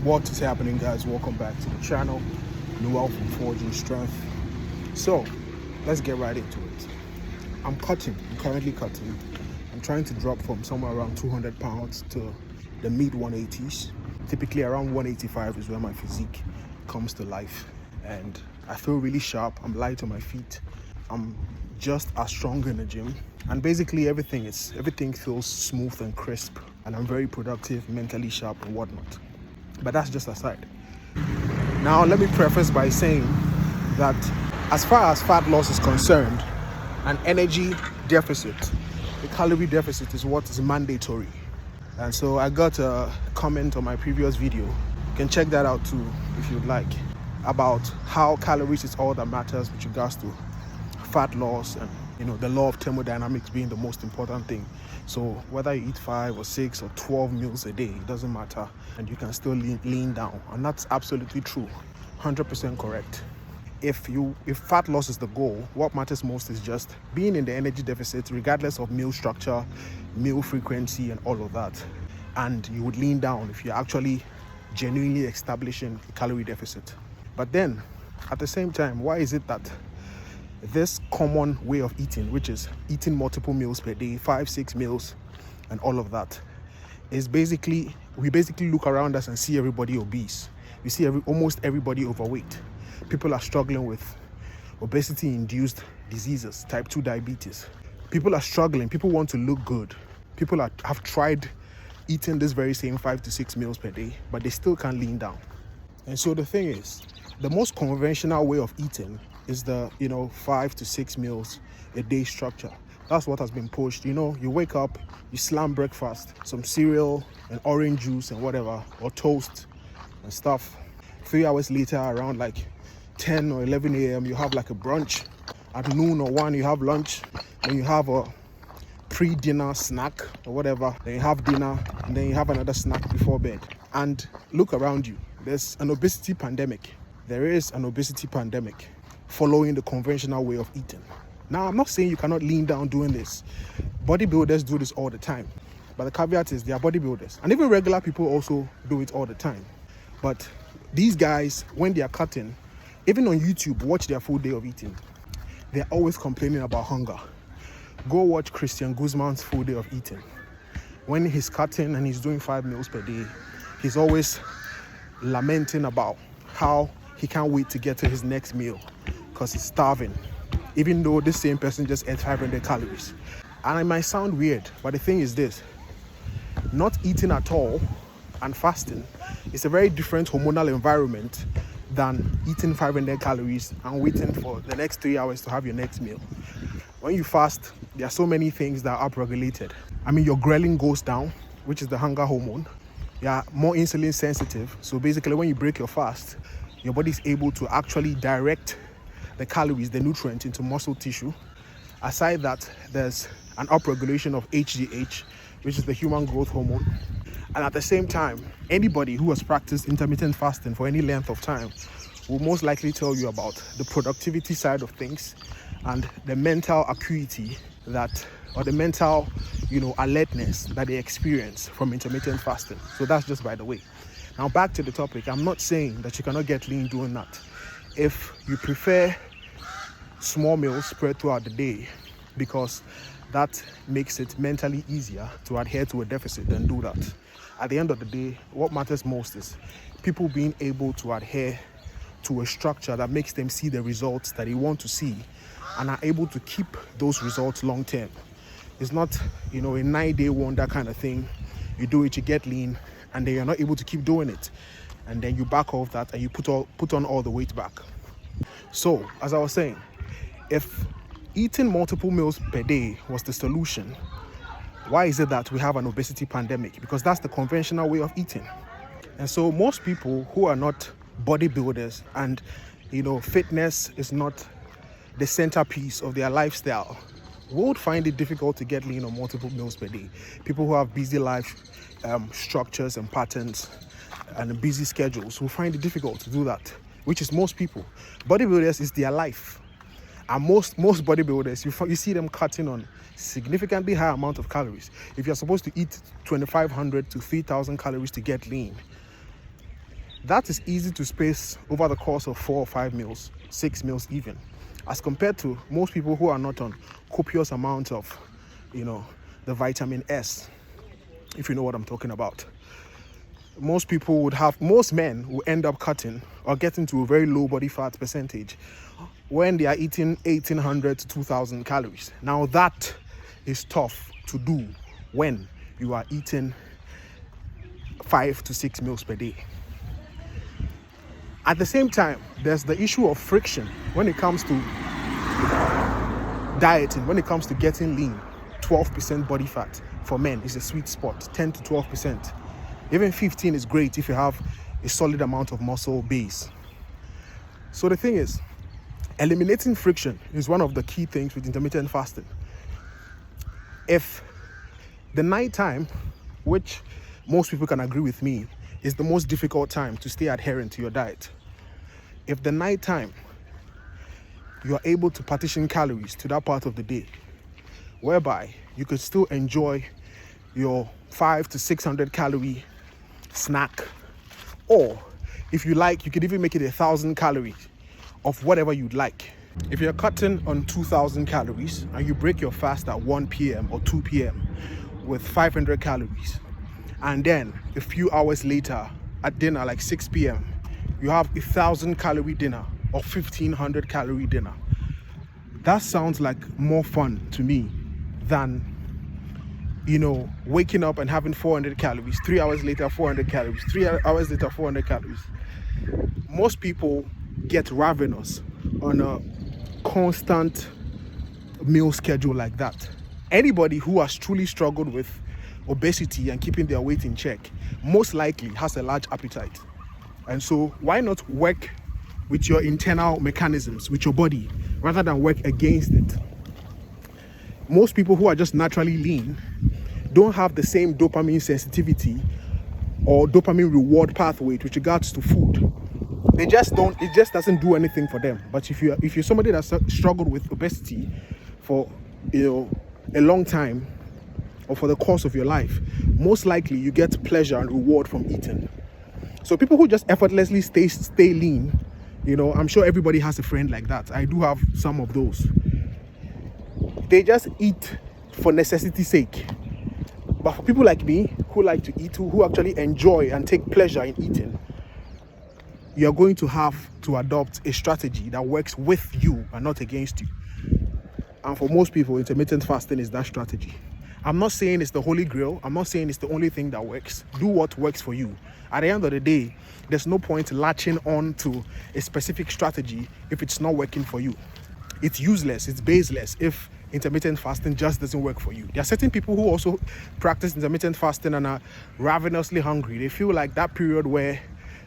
What is happening, guys? Welcome back to the channel. Noel from Forging Strength. So let's get right into it. I'm currently cutting. I'm trying to drop from somewhere around 200 pounds to the mid 180s. Typically around 185 is where my physique comes to life, and I feel really sharp. I'm light on my feet. I'm just as strong in the gym, and basically everything feels smooth and crisp, and I'm very productive, mentally sharp and whatnot. But that's just aside. Now let me preface by saying that as far as fat loss is concerned, an energy deficit, a calorie deficit, is what is mandatory. And so I got a comment on my previous video, you can check that out too if you'd like, about how calories is all that matters with regards to fat loss, and the law of thermodynamics being the most important thing. So whether you eat 5 or 6 or 12 meals a day, it doesn't matter, and you can still lean down. And that's absolutely true, 100% correct. If fat loss is the goal, what matters most is just being in the energy deficit, regardless of meal structure, meal frequency, and all of that. And you would lean down if you're actually genuinely establishing a calorie deficit. But then at the same time, why is it that this common way of eating, which is eating multiple meals per day, 5-6 meals and all of that, is we basically look around us and see everybody obese. We see almost everybody overweight. People are struggling with obesity-induced diseases, type 2 diabetes. People are struggling. People want to look good. People have tried eating this very same 5 to 6 meals per day, but they still can't lean down. And so the thing is, the most conventional way of eating is the 5 to 6 meals a day structure. That's what has been pushed. You wake up, you slam breakfast, some cereal and orange juice and whatever, or toast and stuff. 3 hours later, around like 10 or 11 a.m., you have like a brunch. At noon or 1, you have lunch. Then you have a pre-dinner snack or whatever. Then you have dinner, and then you have another snack before bed. And look around you. There's an obesity pandemic. There is an obesity pandemic following the conventional way of eating. Now, I'm not saying you cannot lean down doing this. Bodybuilders do this all the time. But the caveat is they are bodybuilders. And even regular people also do it all the time. But these guys, when they are cutting, even on YouTube, watch their full day of eating. They're always complaining about hunger. Go watch Christian Guzman's full day of eating. When he's cutting and he's doing 5 meals per day, he's always lamenting about how he can't wait to get to his next meal because he's starving, even though this same person just ate 500 calories. And it might sound weird, but the thing is this: not eating at all and fasting is a very different hormonal environment than eating 500 calories and waiting for the next 3 hours to have your next meal. When you fast, there are so many things that are upregulated. Your ghrelin goes down, which is the hunger hormone. You are more insulin sensitive. So basically, when you break your fast, your body is able to actually direct the calories, the nutrients, into muscle tissue. Aside that, there's an upregulation of HGH, which is the human growth hormone. And at the same time, anybody who has practiced intermittent fasting for any length of time will most likely tell you about the productivity side of things and the mental acuity or the mental, alertness that they experience from intermittent fasting. So that's just by the way. Now back to the topic. I'm not saying that you cannot get lean doing that. If you prefer small meals spread throughout the day because that makes it mentally easier to adhere to a deficit, then do that. At the end of the day, what matters most is people being able to adhere to a structure that makes them see the results that they want to see and are able to keep those results long term. It's not, a 9-day wonder kind of thing. You do it, you get lean, and then you're not able to keep doing it. And then you back off that and you put on all the weight back. So, as I was saying, if eating multiple meals per day was the solution, why is it that we have an obesity pandemic? Because that's the conventional way of eating. And so most people who are not bodybuilders and, fitness is not the centerpiece of their lifestyle would find it difficult to get lean on multiple meals per day. People who have busy life structures and patterns and busy schedules will find it difficult to do that, which is most people. Bodybuilders is their life. And most bodybuilders, you see them cutting on significantly high amount of calories. If you're supposed to eat 2,500 to 3,000 calories to get lean, That is easy to space over the course of 4 or 5 meals, 6 meals even, as compared to most people who are not on copious amounts of, the vitamin S, if you know what I'm talking about. Most men will end up cutting or getting to a very low body fat percentage when they are eating 1,800 to 2,000 calories. Now that is tough to do when you are eating 5 to 6 meals per day. At the same time, there's the issue of friction when it comes to dieting, when it comes to getting lean. 12% body fat for men is a sweet spot, 10 to 12%. Even 15 is great if you have a solid amount of muscle base. So the thing is, eliminating friction is one of the key things with intermittent fasting. If the night time, which most people can agree with me, is the most difficult time to stay adherent to your diet. If the night time, you are able to partition calories to that part of the day, whereby you could still enjoy your 500 to 600 calorie snack, or if you like, you could even make it 1,000 calories of whatever you'd like. If you're cutting on 2,000 calories and you break your fast at 1 p.m. or 2 p.m. with 500 calories, and then a few hours later at dinner, like 6 p.m., you have 1,000 calorie dinner or 1,500 calorie dinner. That sounds like more fun to me than waking up and having 400 calories, 3 hours later 400 calories, 3 hours later 400 calories. Most people get ravenous on a constant meal schedule like that. Anybody who has truly struggled with obesity and keeping their weight in check most likely has a large appetite. And so why not work with your internal mechanisms, with your body, rather than work against it? Most people who are just naturally lean don't have the same dopamine sensitivity or dopamine reward pathway with regards to food. They just don't, it just doesn't do anything for them. But if you're somebody that's struggled with obesity for a long time or for the course of your life, most likely you get pleasure and reward from eating. So people who just effortlessly stay lean, I'm sure everybody has a friend like that. I do have some of those. They just eat for necessity's sake. But for people like me who like to eat, who actually enjoy and take pleasure in eating, you're going to have to adopt a strategy that works with you and not against you. And for most people, intermittent fasting is that strategy. I'm not saying it's the holy grail. I'm not saying it's the only thing that works. Do what works for you. At the end of the day, there's no point latching on to a specific strategy if it's not working for you. It's useless, it's baseless if intermittent fasting just doesn't work for you. There are certain people who also practice intermittent fasting and are ravenously hungry. They feel like that period where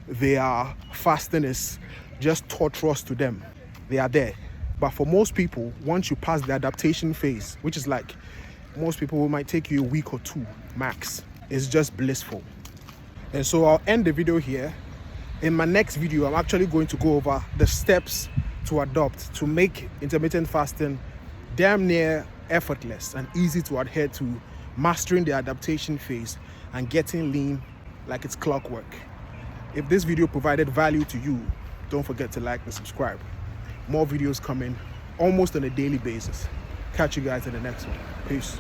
they are fasting is just torturous to them. They are there. But for most people, once you pass the adaptation phase, which is like most people, it might take you a week or 2 max, it's just blissful. And so I'll end the video here. In my next video, I'm actually going to go over the steps to adopt to make intermittent fasting damn near effortless and easy to adhere to, mastering the adaptation phase and getting lean like it's clockwork. If this video provided value to you, don't forget to like and subscribe. More videos coming almost on a daily basis. Catch you guys in the next one. Peace.